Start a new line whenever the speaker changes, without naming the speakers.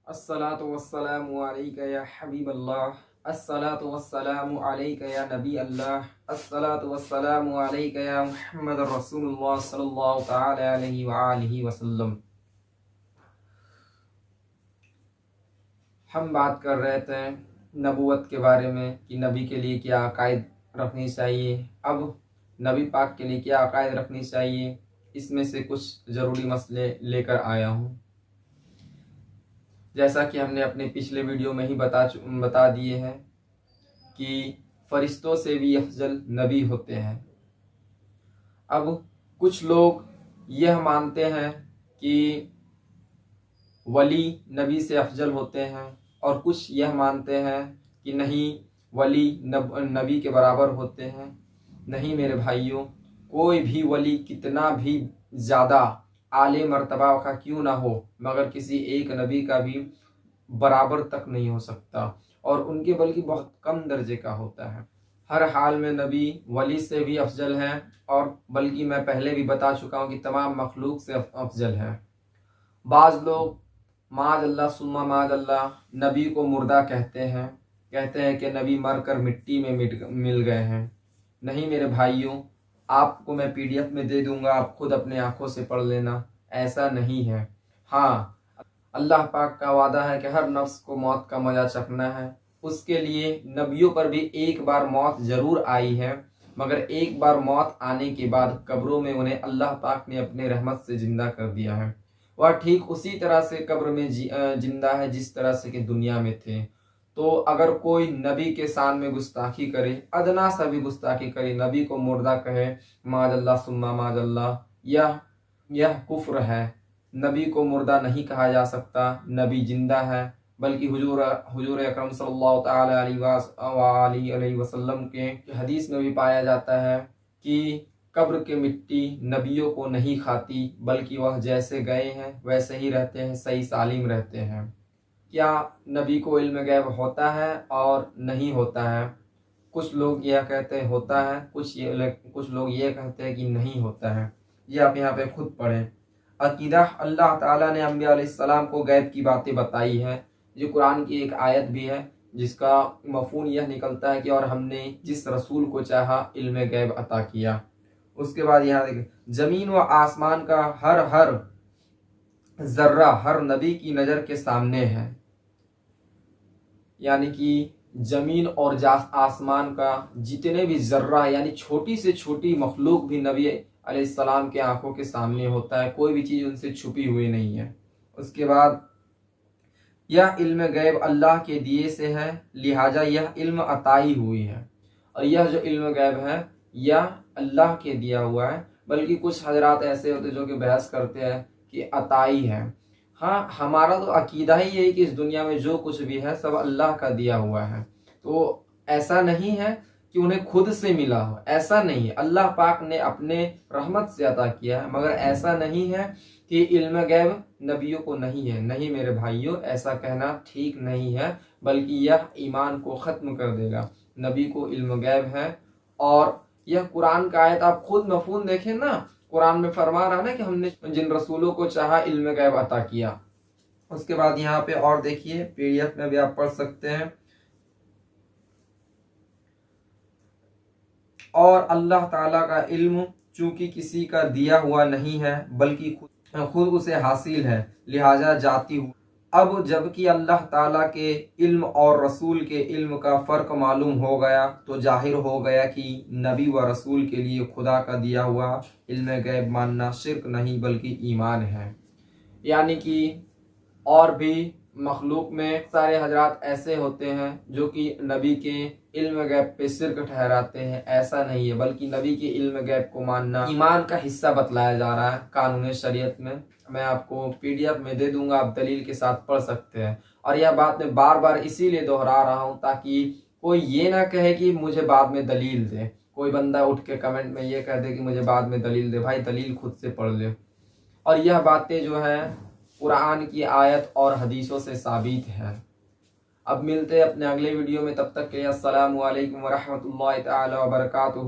الصلاۃ والسلام علیک یا حبیب اللہ، الصلاۃ والسلام علیک یا نبی اللہ، الصلاۃ والسلام علیک یا محمد رسول اللہ صلی اللہ تعالی علیہ وآلہ وسلم۔ ہم بات کر رہے تھے نبوت کے بارے میں کہ نبی کے لیے کیا عقائد رکھنی چاہیے۔ اب نبی پاک کے لیے کیا عقائد رکھنی چاہیے، اس میں سے کچھ ضروری مسئلے لے کر آیا ہوں۔ جیسا کہ ہم نے اپنے پچھلے ویڈیو میں ہی بتا دیے ہیں کہ فرشتوں سے بھی افضل نبی ہوتے ہیں۔ اب کچھ لوگ یہ مانتے ہیں کہ ولی نبی سے افضل ہوتے ہیں، اور کچھ یہ مانتے ہیں کہ نہیں، ولی نبی کے برابر ہوتے ہیں۔ نہیں میرے بھائیوں، کوئی بھی ولی کتنا بھی زیادہ اعلی مرتبہ کا کیوں نہ ہو، مگر کسی ایک نبی کا بھی برابر تک نہیں ہو سکتا، اور ان کے بلکہ بہت کم درجے کا ہوتا ہے۔ ہر حال میں نبی ولی سے بھی افضل ہیں، اور بلکہ میں پہلے بھی بتا چکا ہوں کہ تمام مخلوق سے افضل ہے۔ بعض لوگ معاذ اللہ ثم معاذ اللہ نبی کو مردہ کہتے ہیں کہ نبی مر کر مٹی میں مل گئے ہیں۔ نہیں میرے بھائیوں، آپ کو میں PDF میں دے دوں گا، آپ خود اپنے آنکھوں سے پڑھ لینا، ایسا نہیں ہے۔ ہاں، اللہ پاک کا وعدہ ہے کہ ہر نفس کو موت کا مزہ چکھنا ہے۔ اس کے لیے نبیوں پر بھی ایک بار موت ضرور آئی ہے، مگر ایک بار موت آنے کے بعد قبروں میں انہیں اللہ پاک نے اپنے رحمت سے زندہ کر دیا ہے۔ وہ ٹھیک اسی طرح سے قبر میں زندہ ہے جس طرح سے کہ دنیا میں تھے۔ تو اگر کوئی نبی کے شان میں گستاخی کرے، ادنا سا بھی گستاخی کرے، نبی کو مردہ کہے، معاذ اللہ ثم معاذ اللہ، یہ کفر ہے۔ نبی کو مردہ نہیں کہا جا سکتا، نبی زندہ ہے، بلکہ حضور اکرم صلی اللہ تعالی علیہ وسلم کے حدیث میں بھی پایا جاتا ہے کہ قبر کے مٹی نبیوں کو نہیں کھاتی، بلکہ وہ جیسے گئے ہیں ویسے ہی رہتے ہیں، صحیح سالم رہتے ہیں۔ کیا نبی کو علم غیب ہوتا ہے اور نہیں ہوتا ہے؟ کچھ لوگ یہ کہتے ہیں ہوتا ہے، کچھ لوگ یہ کہتے ہیں کہ نہیں ہوتا ہے۔ یہ آپ یہاں پہ خود پڑھیں۔ عقیدہ، اللہ تعالیٰ نے انبیاء علیہ السلام کو غیب کی باتیں بتائی ہے۔ جو قرآن کی ایک آیت بھی ہے جس کا مفہوم یہ نکلتا ہے کہ اور ہم نے جس رسول کو چاہا علم غیب عطا کیا۔ اس کے بعد یہاں دیکھیں، زمین و آسمان کا ہر ذرہ ہر نبی کی نظر کے سامنے ہے، یعنی کہ زمین اور آسمان کا جتنے بھی ذرہ یعنی چھوٹی سے چھوٹی مخلوق بھی نبی علیہ السلام کے آنکھوں کے سامنے ہوتا ہے، کوئی بھی چیز ان سے چھپی ہوئی نہیں ہے۔ اس کے بعد یہ علم غیب اللہ کے دیے سے ہے، لہٰذا یہ علم عطائی ہوئی ہے، اور یہ جو علم غیب ہے یہ اللہ کے دیا ہوا ہے۔ بلکہ کچھ حضرات ایسے ہوتے جو کہ بحث کرتے ہیں کہ عطائی ہے۔ ہاں، ہمارا تو عقیدہ ہی یہی کہ اس دنیا میں جو کچھ بھی ہے سب اللہ کا دیا ہوا ہے۔ تو ایسا نہیں ہے کہ انہیں خود سے ملا ہو، ایسا نہیں ہے، اللہ پاک نے اپنے رحمت سے عطا کیا ہے، مگر ایسا نہیں ہے کہ علم غیب نبیوں کو نہیں ہے۔ نہیں میرے بھائیوں، ایسا کہنا ٹھیک نہیں ہے، بلکہ یہ ایمان کو ختم کر دے گا۔ نبی کو علم غیب ہے، اور یہ قرآن کا آیت آپ خود مفہوم دیکھیں نا، قرآن میں فرما رہا نا کہ ہم نے جن رسولوں کو چاہا علم غیب عطا کیا۔ اس کے بعد یہاں پہ اور دیکھیے، PDF میں بھی آپ پڑھ سکتے ہیں۔ اور اللہ تعالیٰ کا علم چونکہ کسی کا دیا ہوا نہیں ہے بلکہ خود اسے حاصل ہے، لہٰذا جاتی ہوں۔ اب جبکہ اللہ تعالیٰ کے علم اور رسول کے علم کا فرق معلوم ہو گیا، تو ظاہر ہو گیا کہ نبی و رسول کے لیے خدا کا دیا ہوا علم غیب ماننا شرک نہیں بلکہ ایمان ہے۔ یعنی کہ اور بھی مخلوق میں سارے حضرات ایسے ہوتے ہیں جو کہ نبی کے علم غیب پہ شرک ٹھہراتے ہیں، ایسا نہیں ہے، بلکہ نبی کے علم غیب کو ماننا ایمان کا حصہ بتلایا جا رہا ہے قانون شریعت میں۔ میں آپ کو PDF میں دے دوں گا، آپ دلیل کے ساتھ پڑھ سکتے ہیں۔ اور یہ بات میں بار بار اسی لیے دہرا رہا ہوں تاکہ کوئی یہ نہ کہے کہ مجھے بعد میں دلیل دے۔ کوئی بندہ اٹھ کے کمنٹ میں یہ کہہ دے کہ مجھے بعد میں دلیل دے، بھائی دلیل خود سے پڑھ لے۔ اور یہ باتیں جو ہیں قرآن کی آیت اور حدیثوں سے ثابت ہے۔ اب ملتے ہیں اپنے اگلے ویڈیو میں، تب تک کے لیے السلام علیکم ورحمۃ اللہ تعالی وبرکاتہ۔